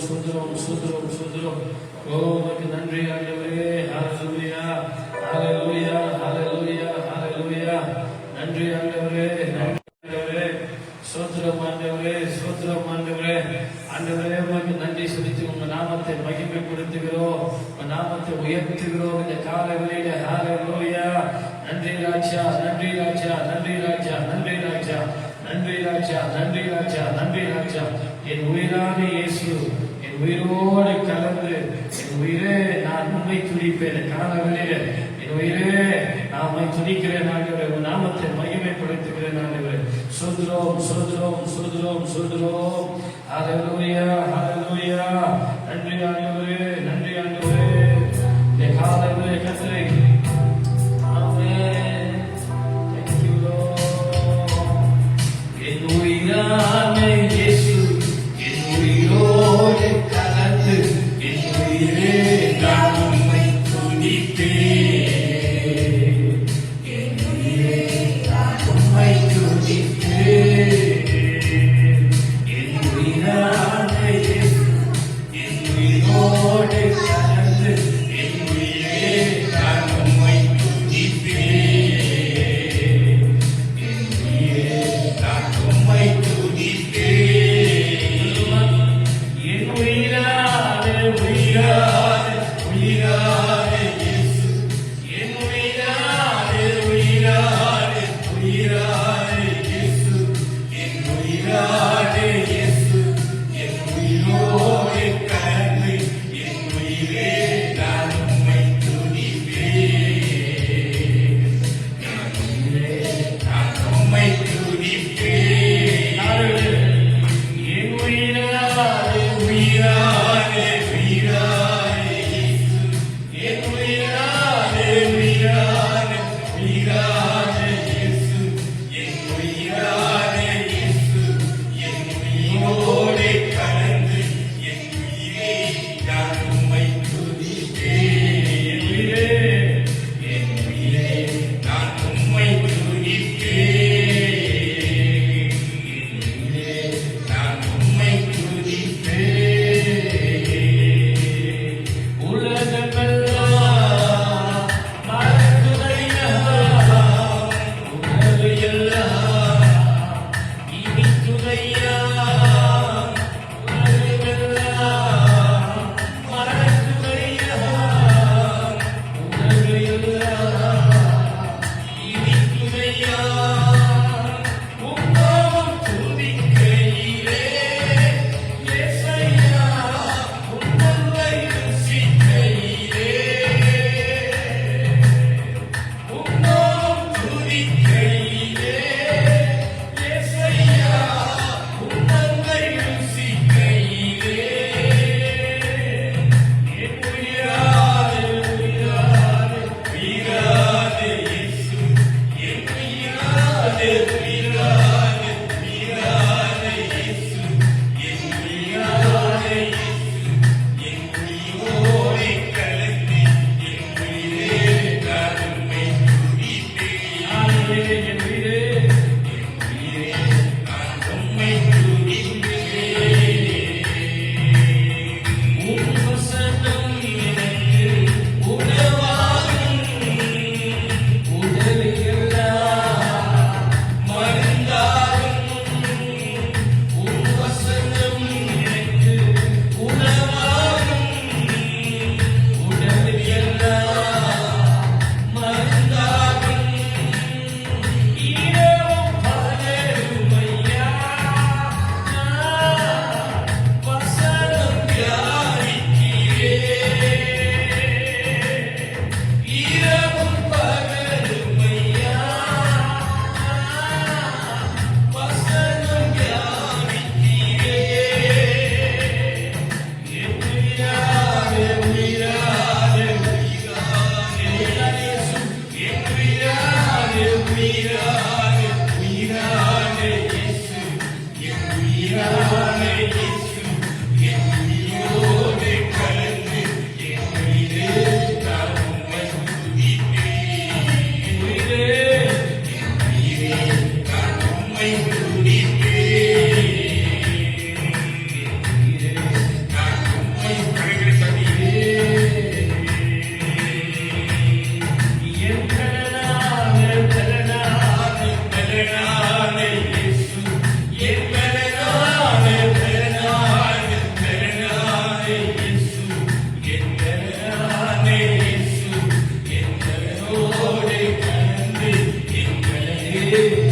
சோதரம் சோதரம் சோதரம். உமக்கு நன்றி ஆண்டவரே. ஹalleluya ஹalleluya ஹalleluya ஹalleluya. நன்றி ஆண்டவரே, நன்றி ஆண்டவரே. சோதரம் ஆண்டவரே, சோதரம் ஆண்டவரே. ஆண்டவரே உமக்கு நன்றி செலுத்தி உங்க நாமத்தை மகிமைப்படுத்துகிறோம், உங்க நாமத்தை உயர்த்துகிறோம் இந்த காலை வேளையிலே. ஹalleluya. நன்றி ராஜா, நன்றி ராஜா, நன்றி ராஜா, நன்றி ராஜா, நன்றி ராஜா, நன்றி ராஜா, நன்றி ராஜா. என் உயிரான இயேசு என் உயிரோடு கலந்து, என் உயிரே நான் உண்மை துடிப்பேன். காலவெளியிலே என் உயிரே நான் உண்மை துடிக்கிறேன் ஆண்டவரே. உன் நாமத்தை மகிமைப்படுத்துகிறேன் ஆண்டவரே. சோதரோம் சோதரோம் சோதரோம் சோதரோம். ஹalleluya ஹalleluya. நன்றி ஆண்டவரே, நன்றி ஆண்டவரே. இந்த காலவெளியிலே கர்த்தரே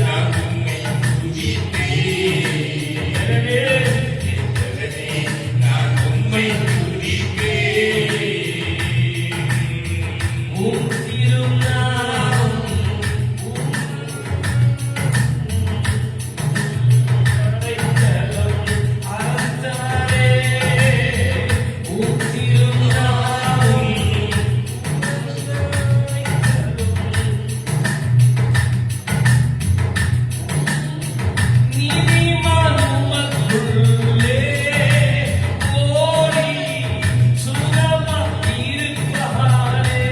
நான் உம்மை துதிப்பேன். நான் உம்மை துதிப்பேன். உம் திருநாமம் அரசாரே. உம் திருநாமம் நீதிமான் உமக்குள்ளே ஓடி சுகமாய் இருப்பாரே.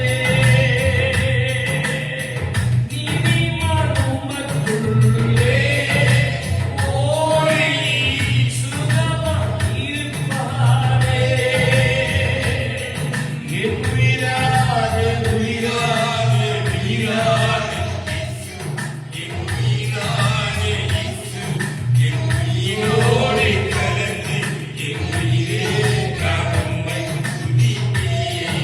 நீதிமான் உமக்குள்ளே ஓடி சுகமாய் இருப்பாரே. என் உயிரானே உயிரானே உயிரானே உயிரோடே கலந்து என் உயிரே நான் உம்மை துதிப்பேன்.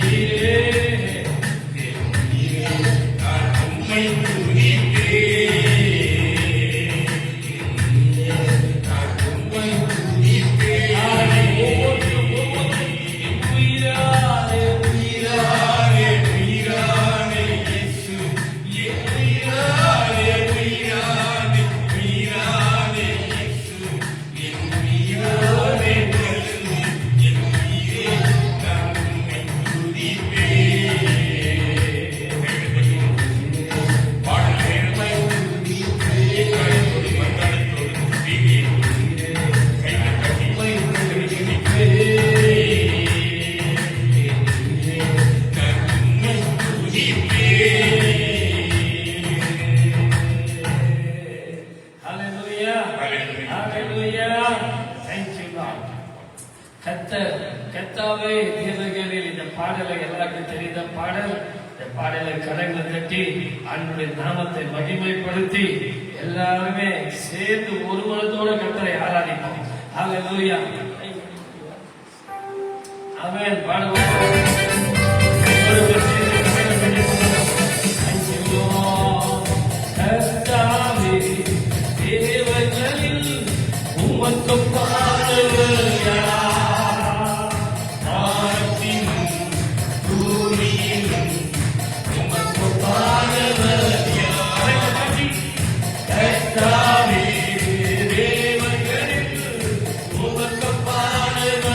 என் உயிரே நான் உம்மை துதிப்பேன். நான் உம்மை துதிப்பேன். உயிரானே உயிரானே உயிரானே இயேசு. என் உயிரானே உயிரானே உயிரானே இயேசு. என் உயிரோடே கலந்து என் உயிரே நான் உம்மை துதிப்பேன். பாடல் எக்காலத்தோடு மந்தாளத்தோடு வீதியோடு கைகள் கட்டி நான் உம்மை துதிப்பேன். Hallelujah. Hallelujah. Thank you, Lord. கர்த்தாவே தேவர்களில் இந்த பாடலை எல்லாருக்கும் தெரிந்த பாடல். இந்த பாடலை கரங்களை தட்டி ஆண்டவருடைய நாமத்தை மகிமைப்படுத்தி எல்லாருமே சேர்ந்து ஒரு மனத்தோட கர்த்தரை ஆராதிப்போம். Hallelujah. ஆமென். பாடுவோம். Thank you, Lord. கர்த்தாவே தேவர்களில் உமக்கு பாடல் யார்? வானத்திலும் பூமியிலும் உமக்கு பாடல் யார்? கர்த்தாவே தேவர்களில் உமக்கு பாடல்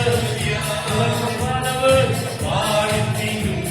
யார்? உமக்கு பாடல் வானத்திலும்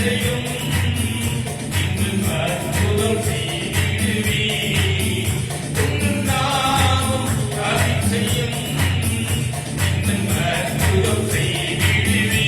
செய்யும் இன்னும் அற்புதம் செய்திடுவே உன் நாமம் அதிசயம் இன்னும் அற்புதம் செய்திடுவே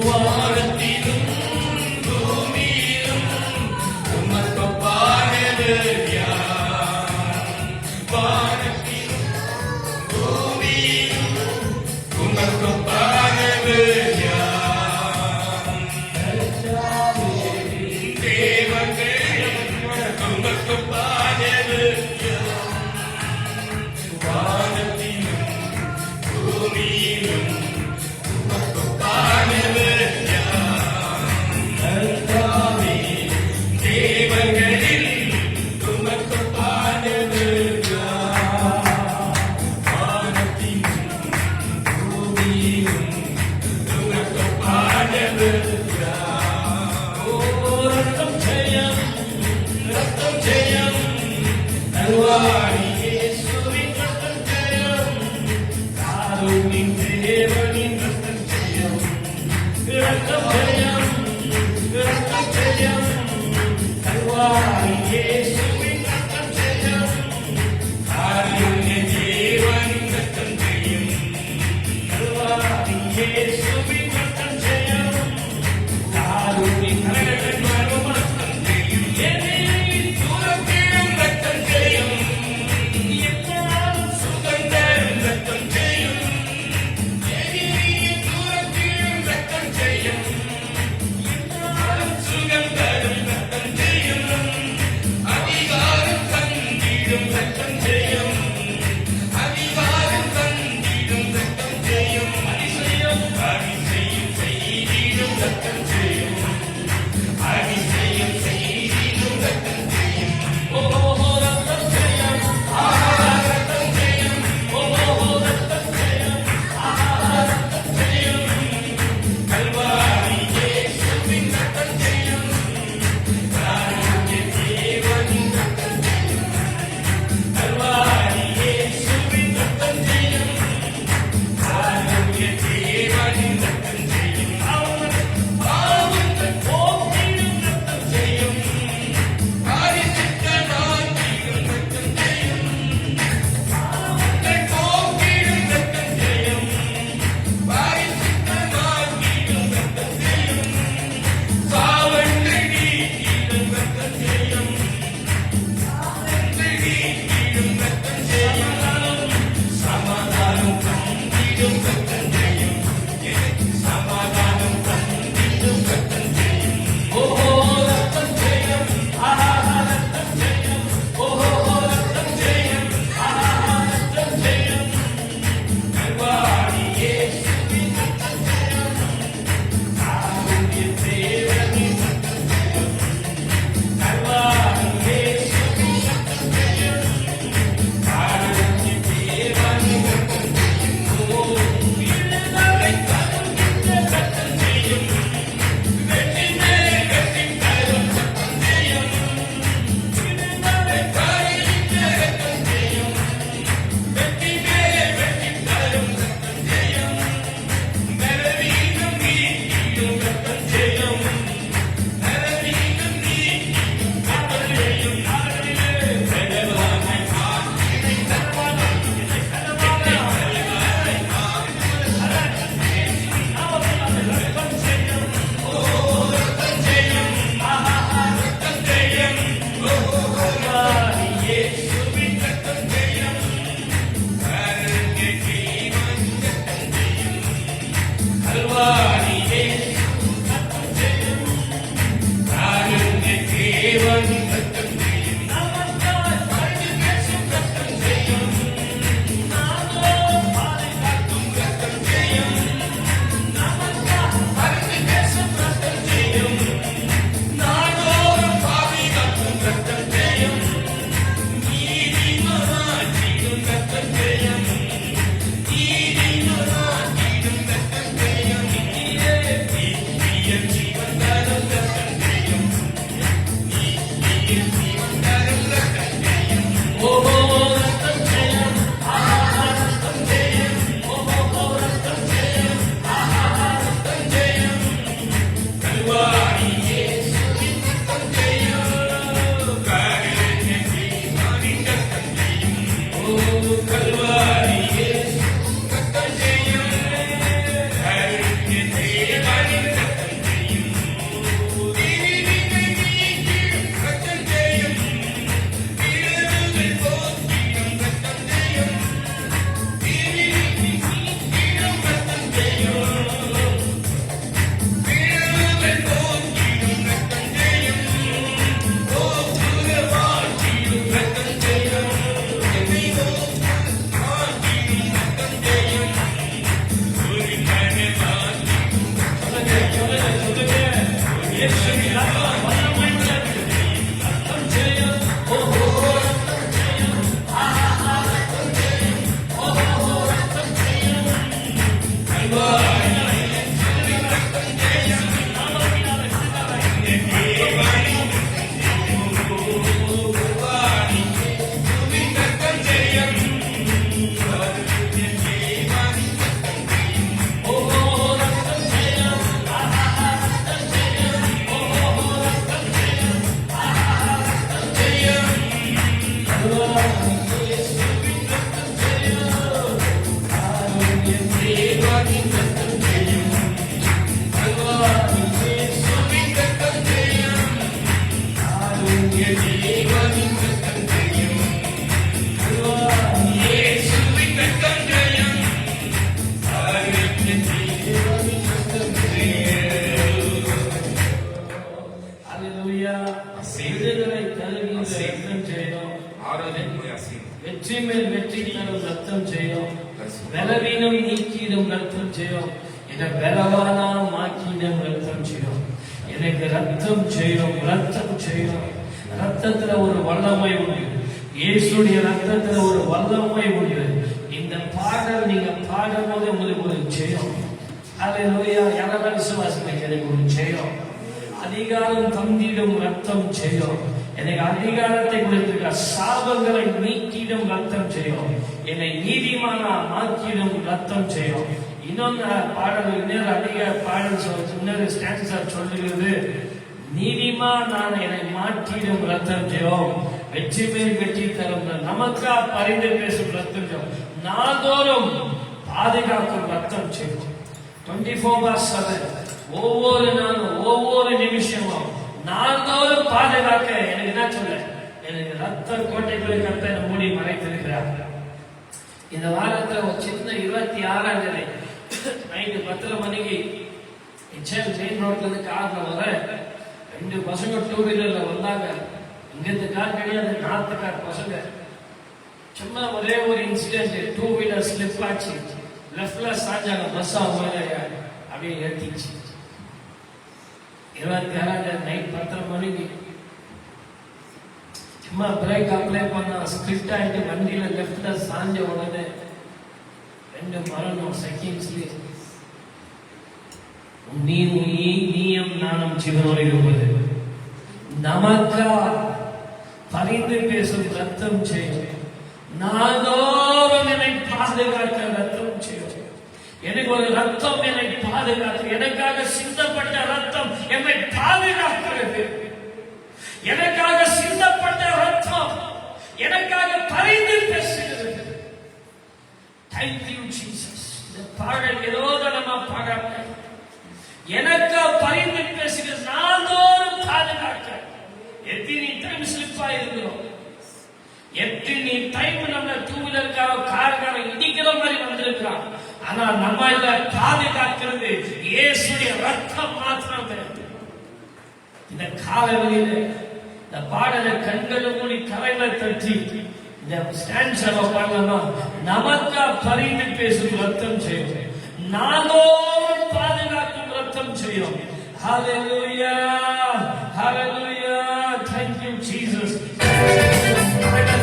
வானத்திலும் பூமியிலும் உமக்கொப்பானது யார்? வானத்திலும் பூமியிலும் உமக்கொப்பானது யார்? தேவர்களே உமக்கொப்பானது யார்? வானத்திலும் பூமியிலும் வெற்றி மேல் வெற்றி தரும் ரத்தம் செய்யும், பலவீனம் நீக்கிடும் ரத்தம் செய்யும், என்னை பலவானா மாக்கிடும் ரத்தம் செய்யும், எனக்கு ரத்தம் செய்யும், ரத்தம் செய்யும். ரத்தத்துல ஒரு வல்லமை உண்டு, இயேசுடைய ரத்தத்துல ஒரு வல்லமை உண்டு. இந்த பாடல் நீங்க பாடும் போது உங்களுக்கு ஒரு ஜெயம். அல்லேலூயா. யாரெல்லாம் விசுவாசிக்க எனக்கு ஒரு ஜெயம். அதிகாரம் தந்திடும் ரத்தம் செய்யும், எனக்கு அதிகாரத்தை கொடுத்திருக்க சாபங்களை நீக்கிடும் ரத்தம் செய்யும், என்னை நீதிமானா மாற்றிடும் ரத்தம் செய்யும். இன்னொன்று பாடல் இன்னொரு அதிக பாடல் இன்னொரு ஸ்டான்ஸா சொல்லுகிறது, நீதிமான் நான் என்னை மாற்றிடும் ரத்தம் செய்யும், வெற்றி மேல் வெற்றி தரும், நமக்கா பரிந்து பேசும் ரத்தம் செய்யும், நாள்தோறும் பாதுகாக்கும் ரத்தம் செய்யும். 24/7 ஒவ்வொரு நாளும் ஒவ்வொரு நிமிஷமும் நாள்தோறும் பாதுகாக்க எனக்கு என்ன சொல்ல, எனக்கு ரத்த கோட்டைகளை கர்த்தர் மூடி மறைத்திருக்கிறார். இந்த வாரத்துல ஒரு சின்ன 26ஆம் தேதி நைட்டு 10 மணிக்கு மெயின் ரோட்ல இருந்து கார்ல வர 2 பசங்க 2 வீலர்ல வந்தாங்க. இங்கிருந்து கார் கிடையாது, நார்த்துக்கார் பசங்க. சும்மா ஒரே ஒரு இன்சிடென்ட், 2 வீலர் ஸ்லிப் ஆச்சு, லெஃப்ட்ல சாஞ்சாங்க, பஸ் அப்படியே ஏற்றிச்சு. 26ஆம் தேதி நைட் 10 மணிக்கு சும்மா பிரேக் அப்ளை பண்ணா ஸ்கிரிப்ட் ஆயிட்டு வண்டியில லெஃப்ட்ல சாஞ்ச உடனே 2 மரணம் செகண்ட்ஸ்லயே. நீயும் நானும் ஜீவனோடு இருப்பது நமக்கா பரிந்து பேசும் ரத்தம் செய்யும், நாள்தோறும் என்னை பாதுகாக்க ரத்தம் செய்யும். எனக்கு ஒரு ரத்தம் என்னை பாதுகாத்து, எனக்காக சிந்தப்பட்ட ரத்தம் என்னை பாதுகாக்கிறது. எனக்காக சிந்தப்பட்ட ரத்தம் எனக்காக பரிந்து பேசுகிறது. Thank you Jesus. இந்த பாடல் ஏதோதனமா பாடாம எனக்கா பரிந்து பேசுகிறது, நாள்தோறும் பாதுகாக்க. எத்தனை டைம் ஸ்லிப் ஆயிருக்கிறோம், எத்தனை டைம் நம்ம 2 வீலருக்காக காருக்காக இடிக்கிற மாதிரி வந்திருக்கிறோம். ஆனா நம்ம பாதுகாக்கிறது இயேசுடைய ரத்தம் மாத்திரமே. இந்த காலையில இந்த பாடலை கண்களை மூடி கரையில தட்டி இந்த ஸ்டான்ஸாக பாடலாம். நமக்கா பரிந்து பேசும் ரத்தம் செய்யும், நாளோறும் பாதுகாக்கும் ரத்தம் செய்யும். ஹல்லேலூயா, ஹல்லேலூயா. Thank you Jesus. Amen.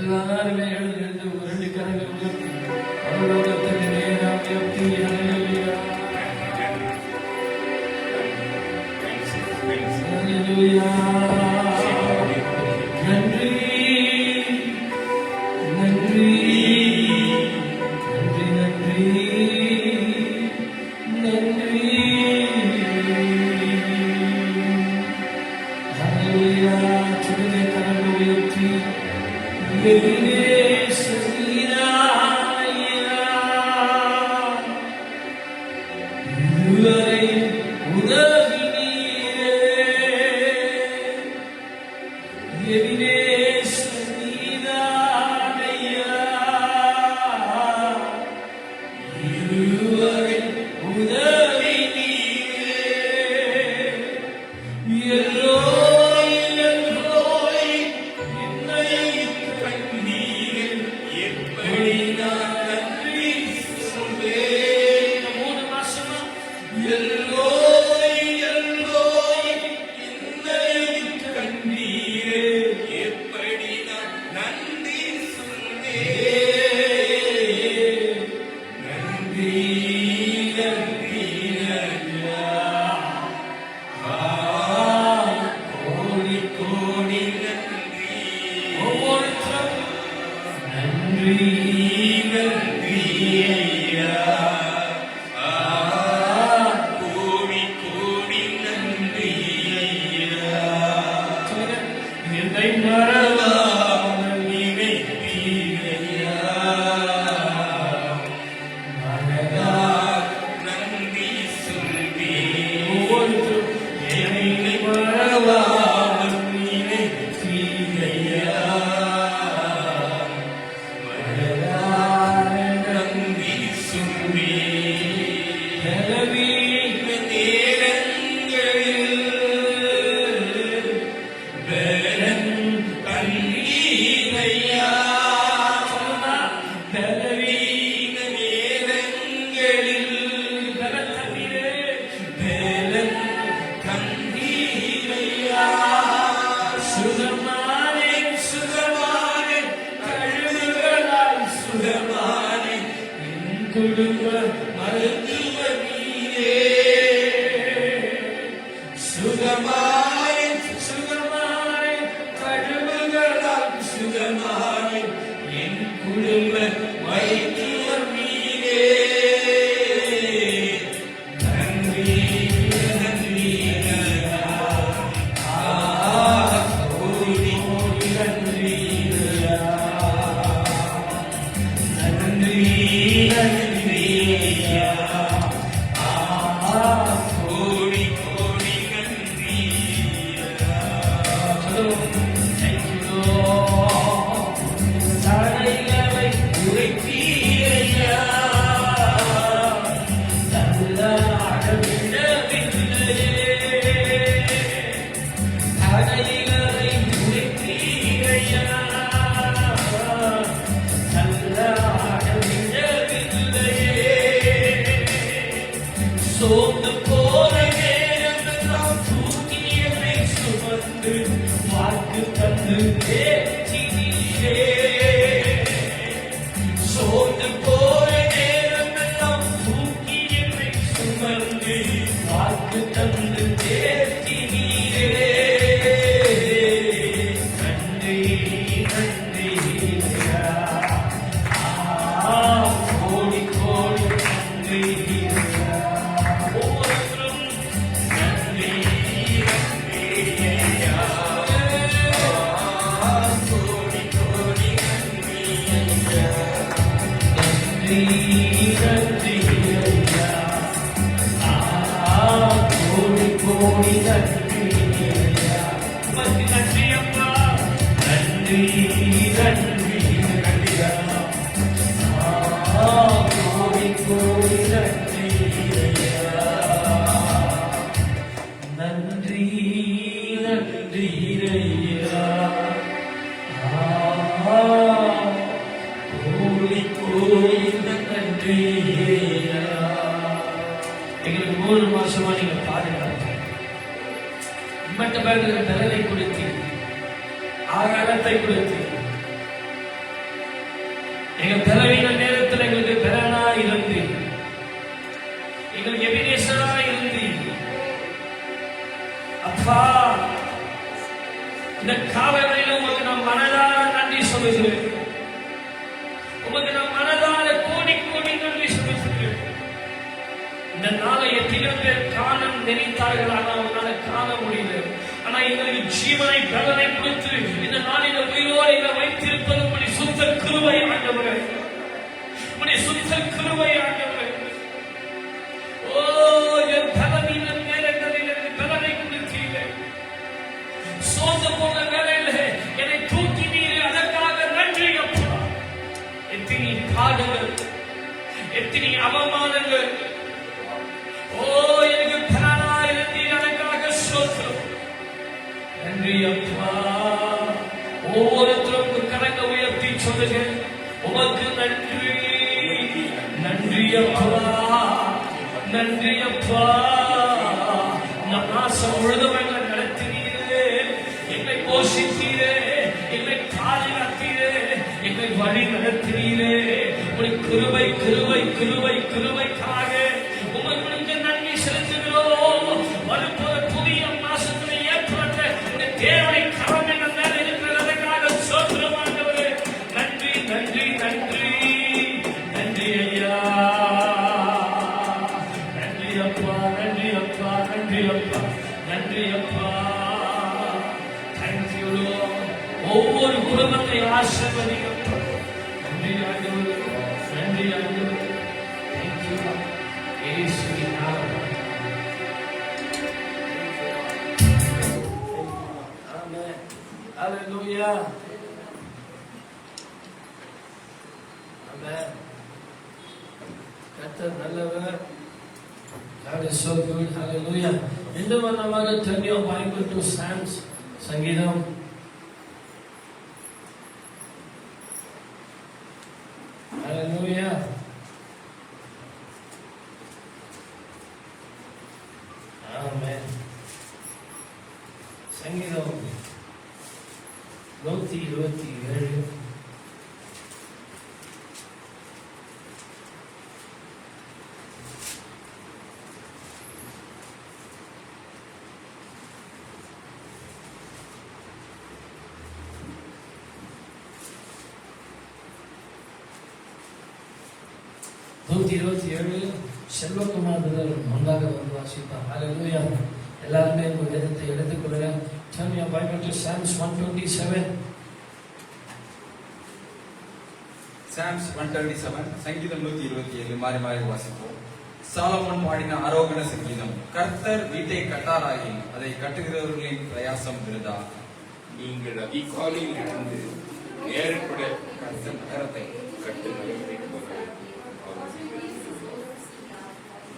எல்லாருமே எழுந்து ரெண்டு கரங்கள் உயர்த்தி அவரோகத்தின் நேரம் உயர்த்தி ஹல்லேலூயா நன்றி நன்றி நன்றி நன்றி நன்றி ஹல்லேலூயா சுடனே கரங்கள் உயர்த்தி வாக்கு தந்து தேற்றினீரே. நன்றி நன்றி ஐயா. கோடி கோடி நன்றி ஐயா. ஒவ்வொருவரும் நன்றி நன்றி ஐயா. கோடி கோடி நன்றி ஐயா. நன்றி நன்றி ஐயா. கோடி கோடி நன்றி ஐயா. உமக்கு நன்றி அப்பா. நன்றி நன்றி நன்றியா. கோடி கோடி நன்றி ஐயா. நன்றி நன்றி ஐயா. கோடி கோடி நன்றி ஐயா. எங்களுக்கு 3 மாசமா நீங்க பாதுகாத்து மற்ற பேர்களுக்கு பலனை கொடுத்து ஆகாரத்தை கொடுத்து எங்க பலவீன நேரத்தில் எங்களுக்கு பலனா இருந்து எங்களுக்கு எபினேசரா இருந்து அப்பா இந்த காவலில் உங்களுக்கு நான் மனதார நன்றி சொல்லுகிறேன். உங்களுக்கு நான் மனதார கோடி கோடி நன்றி சொல்லுகிறேன். இந்த நாளை எத்தனை பேர் காண நினைத்தார்கள், ஆனால் அவங்களால காண முடியல. ஆனா எங்களுக்கு ஜீவனை பலனை கொடுத்து இந்த நாளில் உயிரோடு எங்களை வைத்திருப்பது உங்களுடைய சுத்த கிருபை ஆண்டவரே. உங்களுடைய சுத்த கிருபை ஆண்டவரே. ஓ என் பலவீன நேரங்களில் எனக்கு பலனை கொடுத்தீங்க. சோர்ந்து போன வேலையில என்னை தூக்கினீர். அதற்காக நன்றி அப்பா. எத்தனை பாடுகள், எத்தனை அவமானங்கள். ஓ எனக்கு பலனா இருந்தீர். அதற்காக சோத்திரம். நன்றி அப்பா. ஒவ்வொருத்தரும் கரங்க உயர்த்தி சொல்லுங்க, உமக்கு நன்றி. நன்றி அப்பா. நன்றி அப்பா. இந்த மாசம் முழுதும் எங்களை நடத்தினீரே, எங்களை போஷித்தீரே, எங்களை பாதுகாத்தீரே, எங்களை வழி நடத்தினீரே. ஒரு கிருபை கிருபை கிருபை கிருபைக்காக உங்களுக்கு நன்றி செலுத்துகிறோம். வரும்போது புதிய மாசத்துல ஏற்பட்ட தேவனை கரம் என்ற மேல இருக்கிறதற்காக சோத்திரமானவரே. நன்றி நன்றி நன்றி நன்றி ஐயா. நன்றி அப்பா. நன்றி அப்பா. நன்றி அப்பா. நன்றி அப்பா. தேங்க்யூ. ஒவ்வொரு குடும்பத்தை ஆசீர்வதிக்கப்பா. நன்றி ஆண்டவரே. நன்றி ஆண்டவரே. தேங்க்யூ. இயேசுவின் நாமத்தில். ஆமென். ஹalleluya. ஆமென். கர்த்தர் நல்லவர். God is so good. Hallelujah. இந்த வாரமாக turn your Bible to Psalms. சங்கீதம். Hallelujah. Amen. சங்கீதம் 127. செல்வகுமார் முன்னாக வந்து வாசிப்பார். ஹalleluya. எல்லாருமே இந்த வேதத்தை எடுத்துக்கொள்ளுங்க. Turn your Bible to Psalms 127. Psalms 127 சங்கீதம் 127 மாறி மாறி வாசிப்போம். சாலமோன் பாடின ஆரோகண சங்கீதம். கர்த்தர் வீட்டை கட்டாராகில் அதை கட்டுகிறவர்களின் பிரயாசம் விருதா. நீங்கள் அதிகாலையில் இருந்து நேரப்பட கர்த்தர் நகரத்தை கட்டுகிறவர்கள்.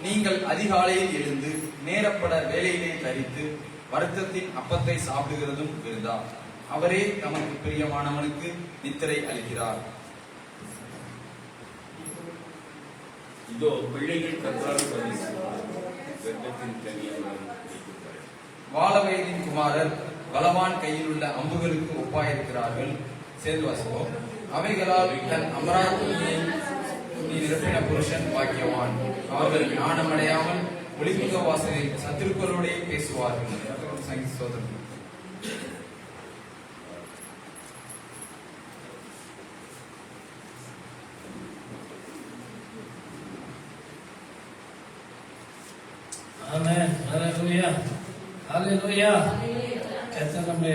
நீங்கள் அதிகாலையில் எழுந்து நேரப்பட வேலையிலே தரித்து வருத்தத்தின் அப்பத்தை சாப்பிடுகிறதும் விருதா. அவரே தமக்கு பிரியமானவனுக்கு நித்திரை அளிக்கிறார். இதோ பிள்ளைகள் கர்த்தரால் கர்த்தத்தின் தனியாக வாழ வயதின் குமாரர் பலவான் கையில் உள்ள அம்புகளுக்கு ஒப்பாயிருக்கிறார்கள். சேர்ந்து வாசிப்போம். அவைகளால் தன் அமராத்துணியை நிரப்பின புருஷன் பாக்கியவான். அவர்கள் ஞானமடையாமல் ஒளிமுக வாசலில் சத்துருக்களோடே பேசுவார்கள். சங்கீத சோதரன். ஆமென். ஹalleluya. ஹalleluya. கர்த்தர் நம்மை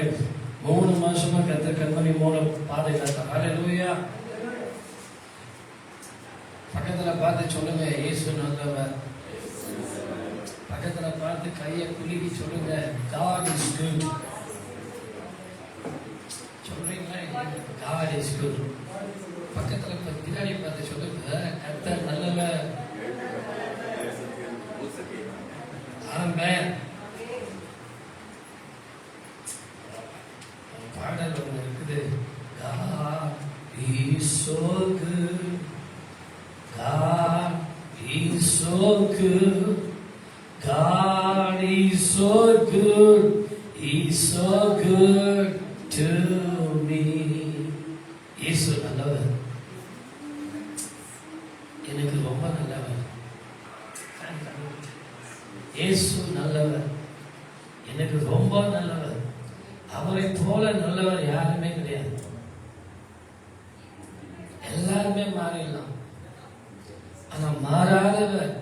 3 மாசமா கர்த்தர் கண்மணி மூலம் பாதுகாத்தார். ஹalleluya. பக்கத்துல பார்த்து சொல்லுங்க, இயேசு நல்லவர். பக்கத்துல பார்த்து கையை குலுக்கி சொல்லுங்க, God is good. சொல்றீங்களா? God is good. பக்கத்துல பின்னாடி பார்த்து சொல்லுங்க, கர்த்தர் நல்லவர். ஆமென். பாடல் ஒன்று இருக்குது, God is so good. God is so good. God is so good. He's so good to me. இயேசு நல்லவர். எனக்கு ரொம்ப நல்லவர். இயேசு நல்லவர். எனக்கு ரொம்ப நல்லவர். அவரை போல நல்லவர் யாருமே கிடையாது. எல்லாருமே மாறிடலாம். ஆனா மாறாதவர்,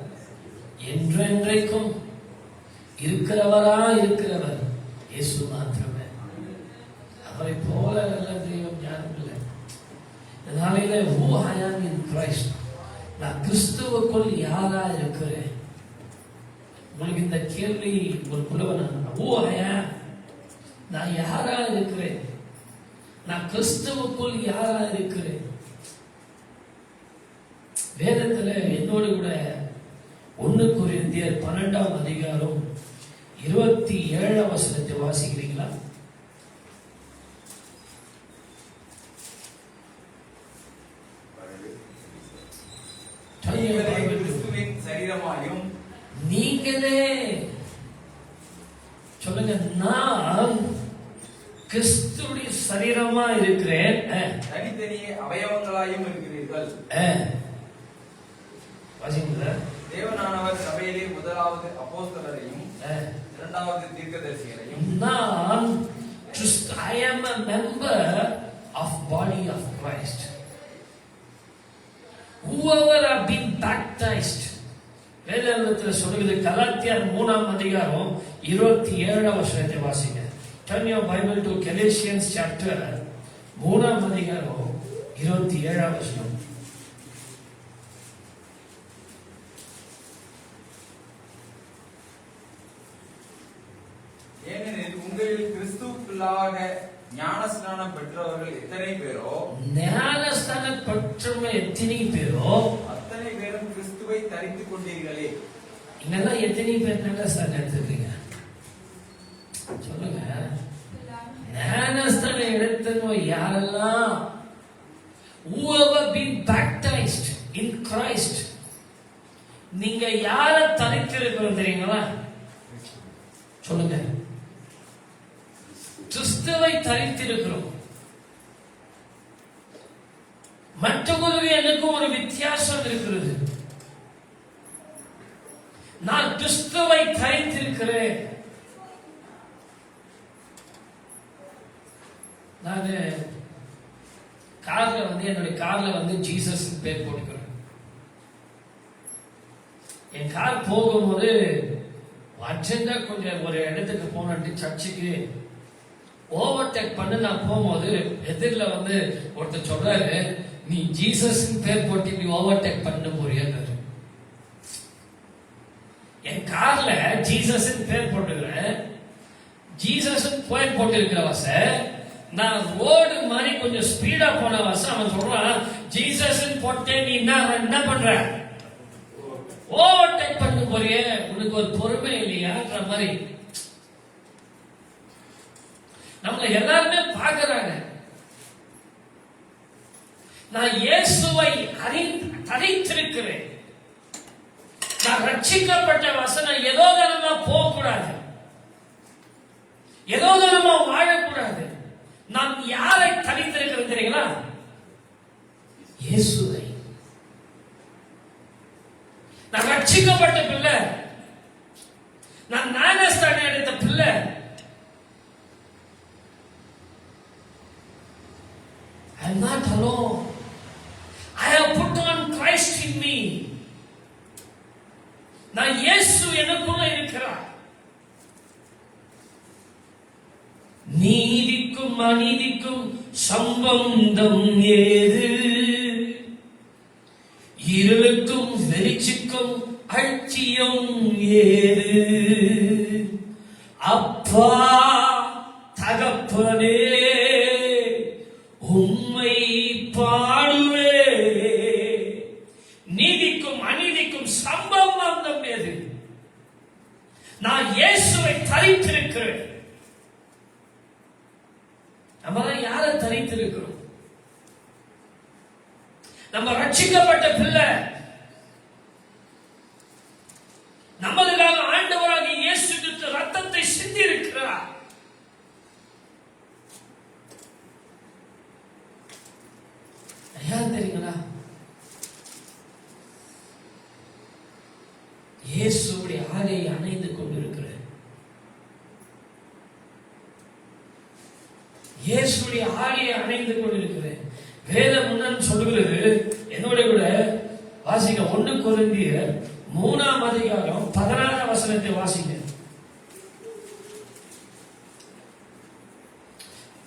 என்றென்றைக்கும் இருக்கிறவரா இருக்கிறவர் இயேசு மாத்திரமே. அவரை போல நல்ல தெய்வம் யாரும் இல்லை. நாளையில who I am in Christ, நான் கிறிஸ்துவுக்குள் யாரா இருக்கிறேன். உங்களுக்கு இந்த கேள்வி ஒரு புலவன், who I am, நான் யாரா இருக்கிறேன், நான் கிறிஸ்துவுக்குள் யாரா இருக்கிறேன். வேதத்துல என்னோடு கூட 1 கொரிந்தியர் 12ஆம் அதிகாரம் 27ஆம் வசனத்தை வாசிக்கிறீங்களா? கிறிஸ்துவின் சரீரமாயும் நீங்களே சொல்லுங்க, நான் கிறிஸ்துவின் சரீரமா இருக்கிறேன், தனித்தனியே அவயவங்களாயும் இருக்கிறீர்கள். தேவனானவர் சபையிலே முதலாவது அப்போஸ்தலரையும் இரண்டாவது தீர்க்கதரிசிகளையும், நான் I am a member of body of Christ. Whoever have been baptized, வேதத்தில் சொல்லுகிறது, கலாத்தியர் 3ஆம் அதிகாரம் 27ஆம் வசனத்தை வாசிங்க. Turn your Bible to Galatians chapter 3ஆம் அதிகாரம் 27ஆம் வசனம். ஏனெனில் உங்களில் கிறிஸ்துவுக்குள்ளாக ஞானஸ்நானம் பெற்றவர்கள் எத்தனை பேரோ, ஞானஸ்நானம் பெற்றவர்கள் எத்தனை பேரோ அத்தனை பேரும் கிறிஸ்துவை தரித்துக் கொண்டீர்களே. இங்கெல்லாம் எத்தனை பேர் ஞானஸ்நானம் எடுத்துருக்கீங்க சொல்லுங்க. ஞானஸ்நானம் எடுத்தவங்க யாரெல்லாம்? whoever been baptized in Christ. நீங்க யாரை தரித்திருக்கிறோம் தெரியுங்களா? சொல்லுங்க, கிறிஸ்துவை தரித்திருக்கிறோம். மற்றவர்களுக்கு எனக்கும் ஒரு வித்தியாசம் இருக்கிறது. நான் கிறிஸ்துவை தரித்திருக்கிறேன். நான் கார்ல என்னுடைய கார்ல ஜீசஸ் பேர் போட்டுக்கிறேன். என் கார் போகும்போது அர்ஜென்டா கொஞ்சம் ஒரு இடத்துக்கு போனட்டு சர்ச்சுக்கு ஓவர்டேக் பண்ண நான் போகும்போது எதிரில் ஒருத்தர் சொல்றாரு, நீ ஜீசஸ் பேர் போட்டு நீ ஓவர்டேக் பண்ண போறியாரு. என் கார்ல ஜீசஸ் பேர் போட்டுக்கிறேன். ஜீசஸ் பேர் போட்டிருக்கிற வச நான் ரோடு மாதிரி கொஞ்சம் ஸ்பீடா போன வச அவன் சொல்றான், ஜீசஸ் போட்டு நீ என்ன பண்ற, ஓவர்டேக் பண்ண போறிய, உனக்கு ஒரு பொறுமை இல்லையான்ற மாதிரி நம்மள எல்லாருமே பாக்குறாங்க. நான் இயேசுவை அறிந்திருக்கிறேன். நான் ரட்சிக்கப்பட்ட வசனம் ஏதோ தனமா போக கூடாது, ஏதோ தனமா வாழக்கூடாது. நான் யாரை தரித்திருக்கிறேன் தெரியுங்களா? இயேசுவை. நான் ரட்சிக்கப்பட்ட பிள்ளை, நான் ஞானஸ்தானம் எடுத்த பிள்ளை. I am not alone. I have put on Christ in me. நான் இயேசு எனக்குள்ள இருக்கிறார். நீதிக்கும் அநீதிக்கும் சம்பந்தம் ஏது? இருளுக்கும் வெளிச்சக்கும் ஐக்கியம் ஏது? அப்பா தகப்பனே உம்மை பாடுவே. நீதிக்கும் அநீதிக்கும் சம்பந்தம் ஏது? நான் இயேசுவை தரித்திருக்கிறேன். நம்ம யாரை தரித்திருக்கிறோம்? நம்ம ரட்சிக்கப்பட்ட பிள்ளை. நம்மளுக்காக ஆண்டவராக இயேசு கிறிஸ்து ரத்தத்தை சிந்தி இருக்கிறார். யார் தெரியுங்களா? இயேசுடைய ஆடையை அணைந்து கொண்டிருக்கிறேன். இயேசுடைய ஆடையை அணைந்து கொண்டிருக்கிறேன். வேதம் முன்னாடி சொல்லுகிறது. என்னோட கூட வாசிங்க. 1 கொரிந்தியர் 3ஆம் அதிகாரம் 16ஆம் வசனத்தை வாசிங்க.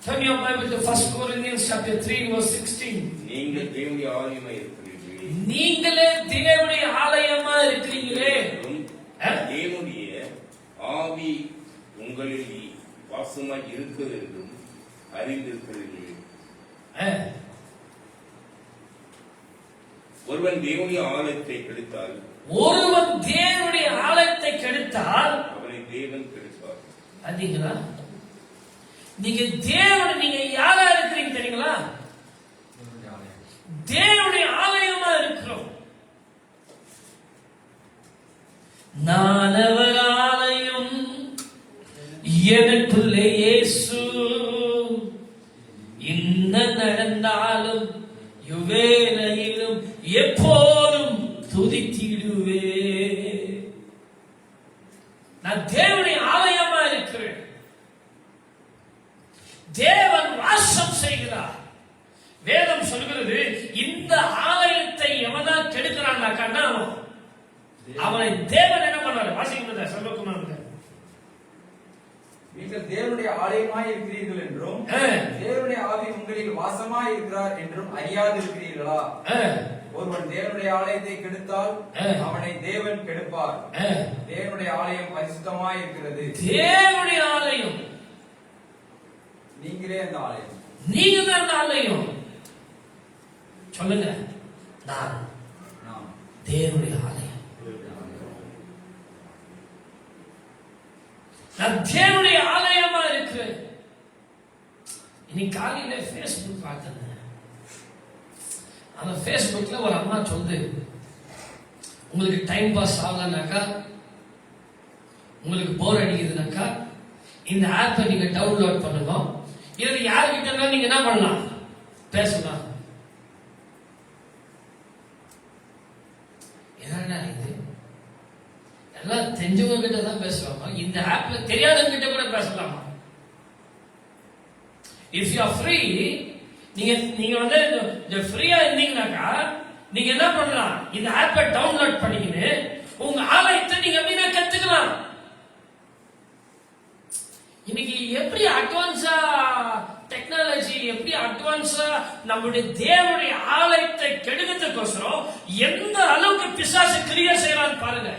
Turn your Bible to 1 Corinthians chapter 3 verse 16. நீங்கள் தேவனுடைய ஆலயமாய் இருக்கிறீர்களே. நீங்களே தேவனுடைய ஆலயமா இருக்கிறீங்களே. தேவனுடைய ஆவி உங்களில் வாசமாய் இருக்கிறது என்றும் அறிந்திருக்கிறீர்களே. ஒருவன் தேவனுடைய ஆலயத்தை கெடுத்தால் அவனை தேவன் கெடுப்பார். பாத்தீங்களா? நீங்க தேவன், நீங்க யாரா இருக்கிறீங்க தெரியுங்களா? தேவனுடைய ஆலயமா இருக்கிறோம். நான் அவர் ஆலயம், எனக்குள்ளே இயேசு. என்ன நடந்தாலும் யுவேலையிலும் எப்போதும் துதித்திடுவே. நான் தேவனுடைய ஆலயமா இருக்கிறேன். தேவன் வாசம் செய்கிறார். வேதம் சொல்கிறது, இந்த ஆலயத்தை எவனா கெடுக்கிறான்னாக்கா அவனை தேவன் என்ன பண்ணாரு? வாசிக்கிறத சொல்லக்கூடாது. நீங்கள் தேவனுடைய ஆலயமாய் இருக்கிறீர்கள் என்றும் தேவனுடைய ஆவி உங்களில் வாசமாய் இருக்கிறார் என்றும் அறியாதிருக்கிறீர்களா? ஒருவன் தேவனுடைய ஆலயத்தை கெடுத்தால் அவனை தேவன் கெடுப்பார். தேவனுடைய ஆலயம் பரிசுத்தமாய் இருக்கிறது. தேவனுடைய ஆலயம். நீங்களே அந்த ஆலயம். நீங்க தான் அந்த ஆலயம். சொல்லுங்க, நான் தேவனுடைய ஆலயம். நான் தேவனுடைய ஆலயமா இருக்கு. இன்னைக்கு காலையில Facebook பார்த்தேன். அந்த Facebookல ஒரு அம்மா சொல்லுது, உங்களுக்கு டைம் பாஸ் ஆகலனாக்கா, உங்களுக்கு போர் அடிக்குதுனாக்கா இந்த ஆப்பை நீங்க டவுன்லோட் பண்ணுங்க. இது யாருக்கிட்ட நீங்க என்ன பண்ணலாம்? பேசலாம். என்னடா இது? எல்லாம் தெரிஞ்சவங்க கிட்ட தான் பேசலாமா? இந்த ஆப்ல தெரியாதவங்க கிட்ட கூட பேசலாமா? இஃப் யூ ஆர் ஃப்ரீ, நீங்க வந்து ஃப்ரீயா இருந்தீங்கன்னாக்கா நீங்க என்ன பண்ணலாம்? இந்த ஆப்பை டவுன்லோட் பண்ணிக்கிட்டு உங்க ஆலயத்தை நீங்க அப்படின்னா கத்துக்கலாம். இன்னைக்கு எப்படி அட்வான்ஸா டெக்னாலஜி, எப்படி அட்வான்ஸா நம்முடைய தேவனுடைய ஆலயத்தை கெடுக்கிறதுக்கோசரம் எந்த அளவுக்கு பிசாசு கிரியா செய்யறான்னு பாருங்க.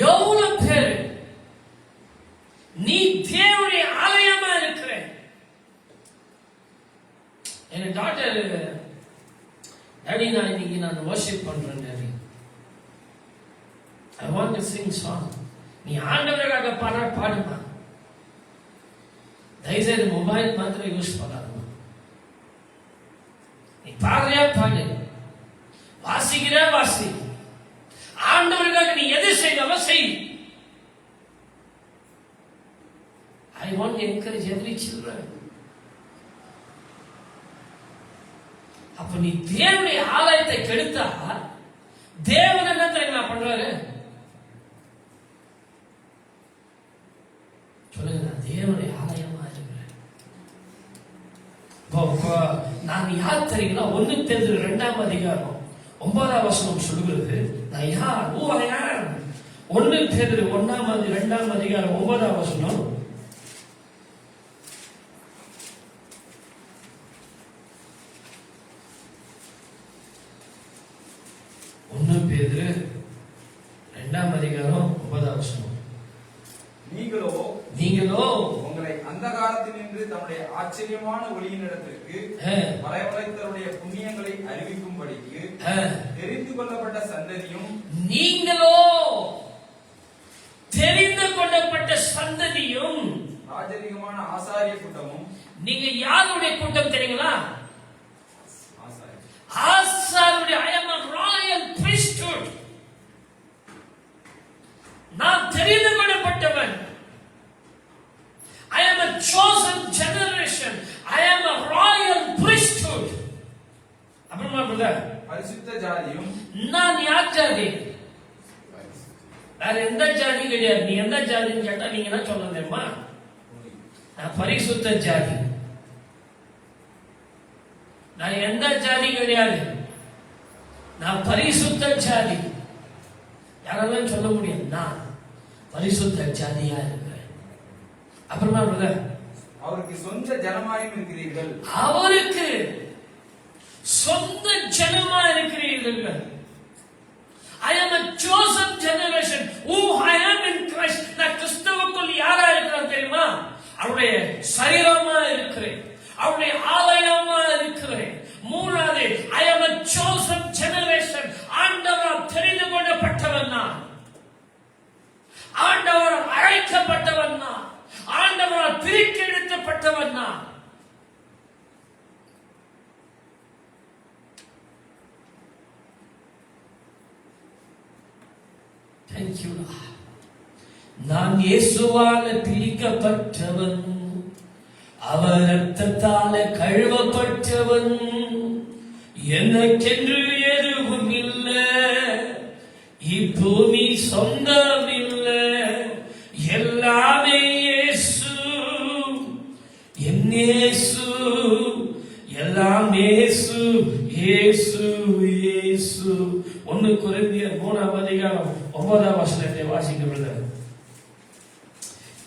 எவ்வளவு பேர் நீ தேவனுடைய ஆலயமா இருக்கிற. என் டாக்டர், டாடி நான் இன்னைக்கு நான் வர்ஷிப் பண்றேன் daddy, I want to sing song. நீ ஆண்டவருக்காக பாடுமா. தயவுசெய்து மொபைல் மாத்திரம் யூஸ் பண்ணாதுமா. நீ பாடுறியா பாடு, வாசிக்கிற வாசி. ஆண்டவருக்காக நீ எது செய்தாலும் செய். I want to encourage every children. அப்ப நீ தேவனுடைய ஆலயத்தை கெடுத்தா தேவன் என்ன தெரியுமா பண்றாரு? சொல்லுங்க, நான் தேவனுடைய ஆலயமா இருக்கிறேன். நான் யார் தெரியுங்களா? 1 பேதுரு 2ஆம் அதிகாரம் 9ஆம் வசனம் சொல்லுகிறது, நான் யார்? Who I am. 1 பேதுரு 2ஆம் அதிகாரம் 9ஆம் வசனம். பேதுரு 2ஆம் அதிகாரம் 9ஆம் வசனம். நீங்களோ உங்களை அந்தகாரத்தினின்று தம்முடைய ஆச்சரியமான ஒளியினிடத்திற்கு வரவழைத்தவருடைய புண்ணியங்களை அறிவிக்கும்படிக்கு தெரிந்து கொள்ளப்பட்ட சந்ததியும், நீங்களோ தெரிந்து கொள்ளப்பட்ட சந்ததியும், ராஜரீகமான ஆசாரிய கூட்டமும். நீங்க யாருடைய கூட்டம் தெரியுங்களா? ஆசாரிய. I am a royal priesthood. நான் தெரிந்து கொள்ளப்பட்டவன். I am a chosen generation. I am a royal priesthood. அப்புறமா பிரதர், பரிசுத்த ஜாதியும். நான் யார் ஜாதி? வேற எந்த ஜாதி கிடையாது. நீ எந்த ஜாதின்னு கேட்டா நீங்க என்ன சொல்ல தெரியுமா? நான் பரிசுத்த ஜாதி. நான் எந்த ஜாதி கிடையாது, நான் பரிசுத்த ஜாதி. யாராலும் சொல்ல முடியும், நான் பரிசுத்த ஜாதியா இருக்கிறேன். அப்புறமா பிரதர், அவருக்கு சொந்த ஜனமாயும் இருக்கிறீர்கள். அவருக்கு சொந்த ஜனமா இருக்கிறீர்கள். I am a chosen generation. Who I am in Christ. நான் கிறிஸ்துவுக்குள் யாரா இருக்கிறேன் தெரியுமா? அவருடைய சரீரமா இருக்கிறேன், அவருடைய ஆலயமா இருக்கிறேன். மூணாவது, I am a chosen generation. ஆண்டவரால் தெரிந்து கொள்ளப்பட்டவன் நான், ஆண்டவரால் அழைக்கப்பட்டவன் நான், ஆண்டவரால் பிரித்தெடுக்கப்பட்டவன் நான். Thank you. நான் இயேசுவால பிரிக்கப்பட்டவன், அவர் இரத்தத்தால கழுவப்பட்டவன். எனக்கென்று எதுவும் இல்லை, இப்பூமி சொந்தம் இல்லை, எல்லாமே இயேசு, என் இயேசு, எல்லாம் இயேசு, இயேசு, இயேசு. 1 கொரிந்தியர் 3ஆம் அதிகாரம் 9ஆம் வசனத்தை வாசிக்கிறது.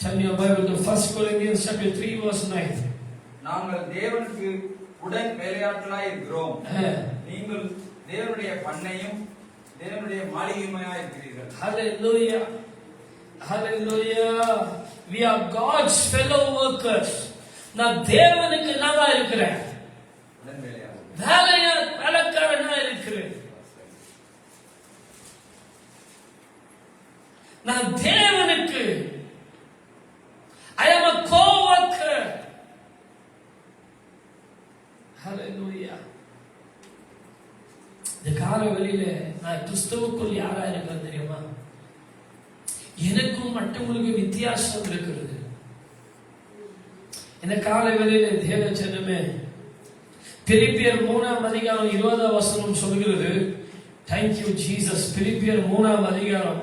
Turn your Bible to 1 Corinthians chapter 3 verse 9. நாங்கள் தேவனுக்கு உடன் வேலையாட்களாய் இருக்கிறோம், நீங்கள் தேவனுடைய பண்ணையும் தேவனுடைய மாளிகையுமாய் இருக்கிறீர்கள். Hallelujah. Hallelujah. We are God's fellow workers. நான் தேவனுக்கு என்னவா இருக்கிறேன்? உடன் வேலைக்காரனா இருக்கிறேன். நான் தேவனுக்கு I am a co-worker. Hallelujah. இந்த கால வெளியில நான் கிறிஸ்துவுக்குள் யாரா இருக்கிறேன் தெரியுமா? எனக்கும் மற்றவங்களுக்கு வித்தியாசம் இருக்கிறது. இந்த கால வெளியில தேவ ஜனமே, பிலிப்பியர் 3ஆம் அதிகாரம் 20ஆம் வசனம் சொல்கிறது. Thank you Jesus. பிலிப்பியர் 3ஆம் அதிகாரம்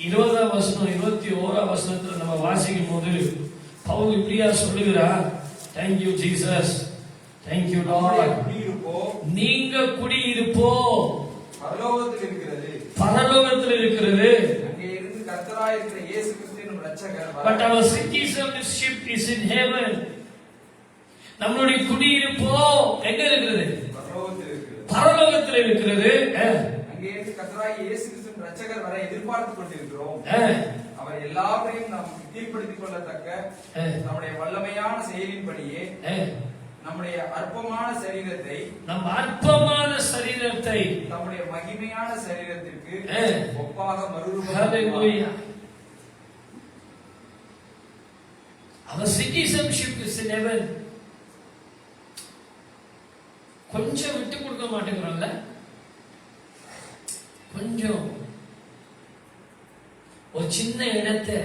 20ஆம் வசனம் 21ஆம் வசனத்துல நம்ம வாசிக்கும் போது பவுல் இப்படியா சொல்லுகிறார். Thank you Jesus. Thank you Lord. நீங்க குடியிருப்போ பரலோகத்தில் இருக்கிறது, பரலோகத்தில் இருக்கிறது. அங்கே இருந்து கர்த்தராய் இருக்கிற இயேசு கிறிஸ்துவின் இரட்சகர். But our citizenship is in heaven. நம்மளுடைய குடியிருப்போ எங்க இருக்கிறது? பரலோகத்தில் இருக்கிறது. பரலோகத்தில் இருக்கிறது. அங்கே இருந்து கர்த்தராய் இயேசு கிறிஸ்துவின் இரட்சகர் வரை எதிர்பார்த்து கொண்டிருக்கிறோம். அவர் எல்லாவற்றையும் நாம் கீழ்ப்படுத்திக் கொள்ளத்தக்க நம்முடைய வல்லமையான செயலின்படியே நம்முடைய அற்பமான சரீரத்தை, நம் அற்பமான சரீரத்தை நம்முடைய மகிமையான சரீரத்திற்கு ஒப்பாக மறுரூபம். Our citizenship is in heaven. கொஞ்சம் விட்டு கொடுக்க மாட்டேங்கிறோம்ல, கொஞ்சம் ஒரு சின்ன இடத்தை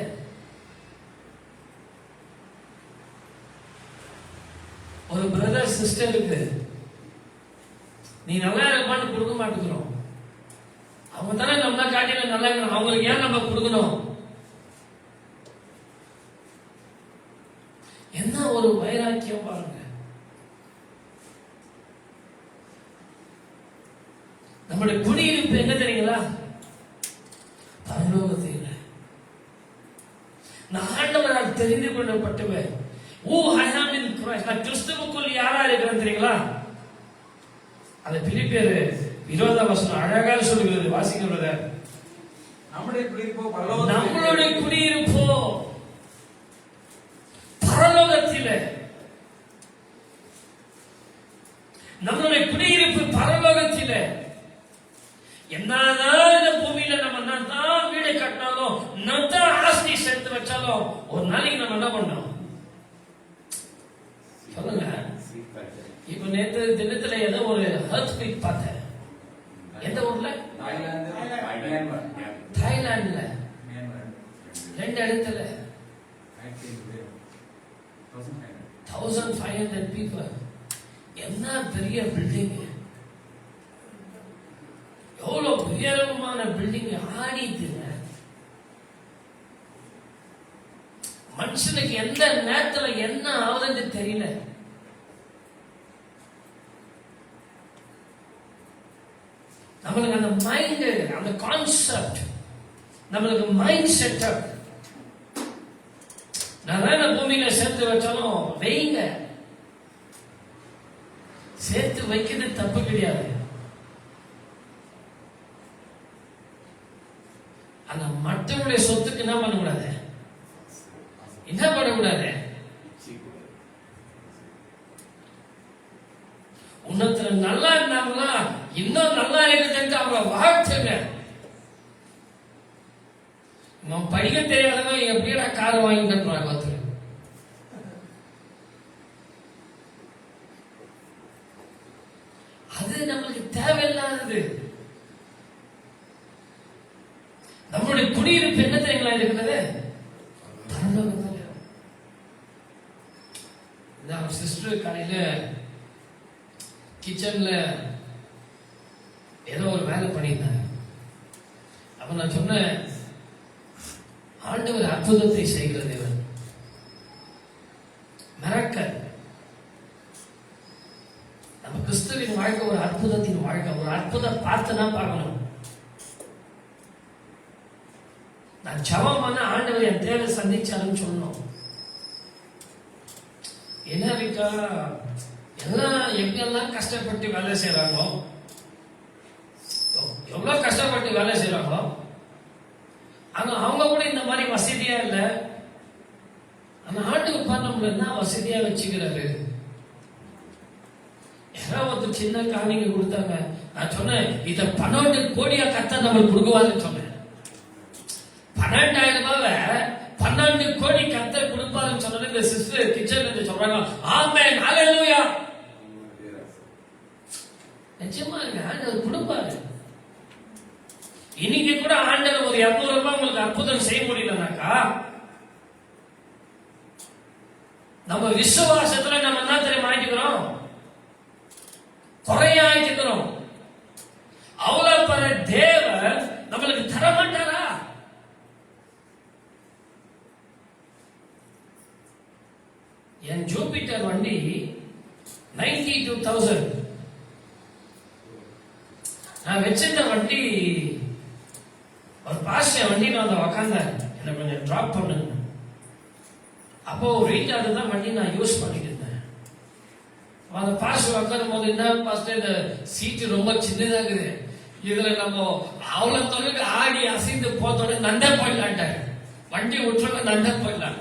ஒரு பிரதர் சிஸ்டருக்கு நீ நல்லா இருப்பான்னு கொடுக்க மாட்டேங்கிறோம். அவங்க தானே நம்ம காட்டில நல்லா இருக்கணும், அவங்களுக்கு ஏன் நம்ம கொடுக்கணும்? என்ன ஒரு வைராக்கியம் பாருங்க. நம்முடைய குடியிருப்பு எங்க தெரியுங்களா? பரலோகத்தில். நான் ஆண்டவரால் தெரிந்து கொள்ளப்பட்டவன். ஓ ஐ ஆம் இன் கிறிஸ்ட். நான் கிறிஸ்துவுக்குள் யாரா இருக்கிறேன் தெரியுங்களா? அது பிலிப்பியர் 20ஆம் வசனம் அழகா சொல்லுகிறது. வாசிக்கிறத நம்முடைய குடியிருப்போ பரலோகத்திலே. நம்மளுடைய குடியிருப்போ பரலோகத்திலே. நம்மளுடைய குடியிருப்பு பரலோகத்திலே. என்னதான் இந்த பூமியில நம்ம என்னதான் வீடு கட்டினாலும், என்னதான் ஆஸ்தி சேர்த்து வச்சாலும், ஒரு நாளைக்கு நம்ம என்ன பண்ணோம் சொல்லுங்க. இப்ப நேற்று தினத்துல ஏதோ ஒரு எர்த்குவேக் பார்த்தேன். எந்த ஊர்ல? தாய்லாந்துல 2 இடத்துல 1500 people. என்ன பெரிய பில்டிங், எவ்வளவு உயரமான பில்டிங் ஆடிட்டுங்க. மனுஷனுக்கு எந்த நேரத்துல என்ன ஆகுதுன்னு தெரியல. நம்மளுக்கு அந்த மைண்ட், அந்த கான்செப்ட், நம்மளுக்கு மைண்ட் செட்டப். நான் பூமியில சேர்த்து வச்சாலும் வைங்க, சேர்த்து வைக்கிறது தப்பு கிடையாது. ஆனா மற்றவங்களுடைய சொத்துக்கு என்ன பண்ணக்கூடாது? என்ன பண்ணக்கூடாது? உன்னத்துல நல்லா இருந்தாங்களா, இன்னும் நல்லா இருக்குதுன்னு அவங்க வாழ்த்துங்க. நம்ம படிக்க தெரியாதவங்க எப்படியா காரை வாங்கி தட்டுறாங்க ஒருத்தர். அது நம்மளுக்கு தேவையில்லாதது. நம்மளுடைய குடியிருப்பு என்ன தெரியுங்களா இருக்கிறது? சிஸ்டர் காலையில கிச்சன்ல ஏதோ ஒரு வேலை பண்ணியிருந்தாங்க. அப்ப நான் சொன்னேன், ஆண்டவர் அற்புதத்தை செய்கிற தேவன், மிராக்கிள். நம்ம கிறிஸ்துவின் வாழ்க்கை ஒரு அற்புதத்தின் வாழ்க்கை. ஒரு அற்புதம் பார்த்துதான் பார்க்கணும். நான் ஜெபம் பண்ண ஆண்டவர் என் தேவை சந்திச்சாருன்னு சொல்லணும். என்ன இருக்கா, எல்லாம் எங்கெல்லாம் கஷ்டப்பட்டு வேலை செய்யறாங்களோ, எவ்வளவு கஷ்டப்பட்டு வேலை செய்யறாங்களோ, ஆனா அவங்க கூட இந்த மாதிரி வசதியா இல்ல. ஆனா ஆண்டுக்கு பண்ண என்ன வசதியா வச்சுக்கிறாரு. யாராவது சின்ன காணிக்கை கொடுத்தாங்க. நான் சொன்னேன், இத 12 கோடியா கத்த நம்ம கொடுக்குவாருன்னு சொன்னேன். 12,000 ரூபாவை 12 கோடி கத்தர் கொடுப்பாருன்னு சொன்னது இந்த சிஸ்டர் கிச்சன்ல இருந்து சொல்றாங்க. ஆமென், ஹalleluya. நிச்சயமா ஆண்டவர் கொடுப்பாரு. இன்னைக்கு கூட ஆண்டவர் ஒரு 200 ரூபாய் உங்களுக்கு அற்புதம் செய்ய முடியலனாக்கா, நம்ம விசுவாசத்துல நம்ம என்ன தெரியுமா ஆயிக்கிறோம்? குறையாயிக்கிறோம். அவ்வளவு பெரிய தேவன் நம்மளுக்கு தர மாட்டாரா? என் ஜூபிட்டர் வண்டி 92,000. நான் வச்சிருந்த வண்டி, ஒரு பாஸ்டர் வண்டி நான் உக்காந்தேன், என்ன கொஞ்சம் டிராப் பண்ணுங்க. அப்போ ஒரு ரீசார்ஜ் தான் வண்டி நான் யூஸ் பண்ணிட்டு இருந்தேன். அந்த பாஸ்டர் உட்காரும் போது, என்ன பாஸ்டர் இந்த சீட்டு ரொம்ப சின்னதா இருக்குது, இதுல நம்ம அவ்வளவு தொலைக்கு ஆடி அசைந்து போத்தோட நண்டை போயிடலான்ட்டாரு. வண்டி விட்டுருக்க நண்டை போயிடலாம்.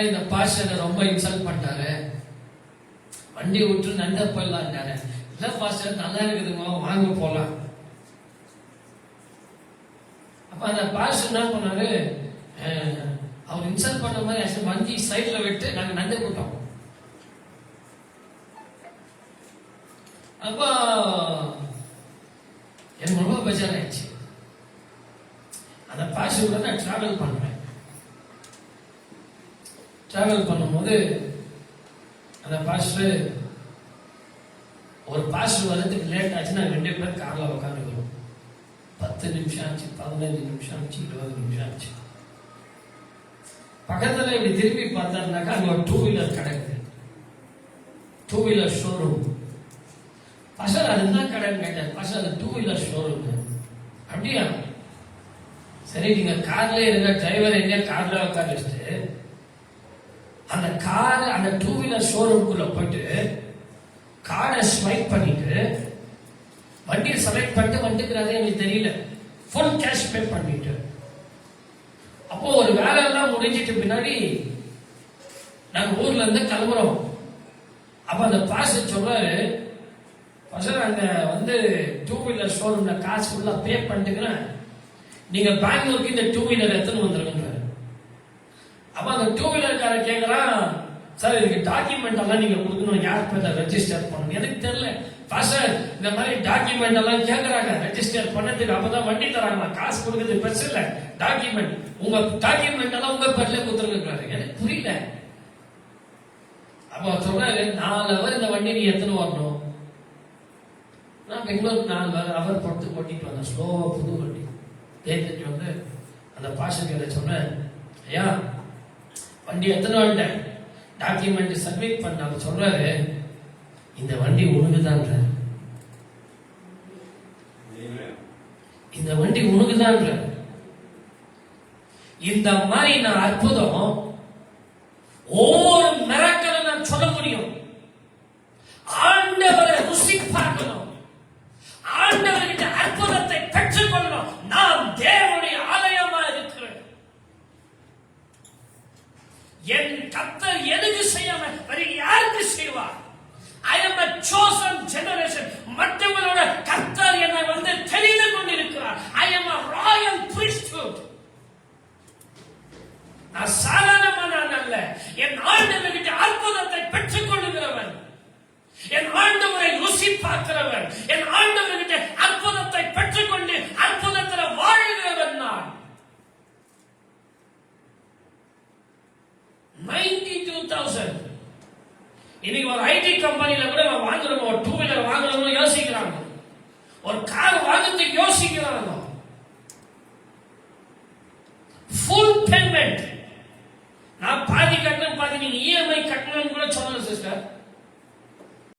இந்த பாஸ்டர் ரொம்ப இன்சல்ட் பண்ணிட்டாரு. வண்டி விட்டு நண்டை போயிடலான்ட்டாரு. இல்ல பாஸ்டர் நல்லா இருக்குதுங்க, வாங்க போலாம். அப்ப அந்த பாஸ்டர் என்ன பண்ணாரு, அவர் இன்சல்ட் பண்ண மாதிரி வண்டி சைட்ல விட்டு நாங்க நண்டை போட்டோம். அப்ப எனக்கு ரொம்ப பெஜார் ஆயிடுச்சு. அந்த பாஸ்டர் கூட நான் டிராவல் பண்ணுவேன். டிராவல் பண்ணும்போது அந்த பாஸ்டர் ஒரு பாஸ்டர் வரதுக்கு லேட் ஆச்சுன்னா 2 பேர் கார்ல உட்காந்துக்கிறோம். 10 நிமிஷம் ஆச்சு, 15 நிமிஷம் ஆச்சு, 20 நிமிஷம் ஆச்சு. பக்கத்துல இப்படி திரும்பி பார்த்தாருனாக்கா அங்க ஒரு 2 வீலர் கிடக்குது, 2 வீலர் ஷோரூம். பாஸ்டர் அது என்ன கடைன்னு கேட்டார். பாஸ்டர் அது 2 வீலர் ஷோரூம். அப்படியா, சரி நீங்க கார்ல இருக்க, டிரைவர் எங்க கார்ல உட்கார வச்சுட்டு அந்த கார் அந்த 2 வீலர் ஷோரூம்குள்ள போயிட்டு கார்டை ஸ்வைப் பண்ணிட்டு வண்டியை செலக்ட் பண்ணிட்டு வந்துக்கிறாரு. எனக்கு தெரியல, ஃபுல் கேஷ் பே பண்ணிட்டு. அப்போ ஒரு வேலை எல்லாம் முடிஞ்சிட்டு பின்னாடி நாங்க ஊர்ல இருந்து கிளம்புறோம். அப்ப அந்த பாஸ்டர் சொல்றாரு, பாஸ்டர் அங்க 2 வீலர் ஷோரூம்ல காசு ஃபுல்லா பே பண்ணிட்டுக்கிறேன், நீங்க பெங்களூருக்கு இந்த 2 வீலர் எடுத்துன்னு வந்துருங்கன்றாரு. அப்ப அந்த 2 வீலர் கார கேக்குறான், சார் இதுக்கு டாக்குமெண்ட் எல்லாம் நீங்க கொடுக்கணும், யார் பேர்ல ரெஜிஸ்டர் பண்ணணும். எனக்கு தெரியல பாஸ்டர், இந்த மாதிரி டாக்குமெண்ட் எல்லாம் கேக்குறாங்க ரெஜிஸ்டர் பண்ணதுக்கு, அப்பதான் வண்டி தராங்க, காசு கொடுக்குறது பெருசு இல்ல, டாக்குமெண்ட் உங்க டாக்குமெண்ட் எல்லாம் உங்க பேர்ல கொடுத்துருக்காரு. எனக்கு புரியல. அப்ப சொல்றாரு, 4 ஹவர் இந்த வண்டி நீ எத்தனை வரணும். நான் பெங்களூருக்கு 4 ஹவர் பொறுத்து ஓட்டிட்டு வந்தேன், ஸ்லோவா புது வண்டி தேர்ந்துட்டு வந்து அந்த பாஸ்டர் கிட்ட சொன்னேன், ஐயா வண்டி எத்தனை வந்துட்டேன், டாக்குமெண்ட் சப்மிட் பண்ண. அவர் சொல்றாரு, இந்த வண்டி உனக்குதான், இந்த வண்டி உனக்குதான். இந்த மாதிரி நான் அற்புதம் ஒவ்வொரு மிராக்கிளை நான் சொல்ல முடியும். ஆண்டவரை ருசி பார்க்கணும், ஆண்டவர்கிட்ட அற்புதத்தை பெற்றுக்கொள்ளணும். நாம் தேவனுடைய ஆலயமா இருக்கிறேன். என் கர்த்தர் எதுக்கு செய்யாம வேற யாருக்கு செய்வார்? I am a chosen generation. மற்றவர்களோட கர்த்தர் என்னை தெரிந்து கொண்டிருக்கிறார். I am a royal priesthood. நான் சாதாரணமான அல்ல, என் ஆண்டவர்கிட்ட அற்புதத்தை பெற்றுக் கொள்ளுகிறவன், என் ஆண்டவரை ருசி பார்க்கிறவன், என் ஆண்டவர்கிட்ட அற்புதத்தை பெற்றுக்கொண்டு அற்புதத்தில் வாழ்கிறவன் நான். 92,000. இன்னைக்கு ஒரு ஐடி கம்பெனில கூட வாங்குறோம், ஒரு 2 வீலர் வாங்கணும்னு யோசிக்கிறாங்க, ஒரு கார் வாங்குறதுக்கு யோசிக்கிறாங்க. Full payment. நான் பாதி கட்டணும், பாதி நீங்க இஎம்ஐ கட்டணும்னு கூட சொல்லணும் சிஸ்டர்.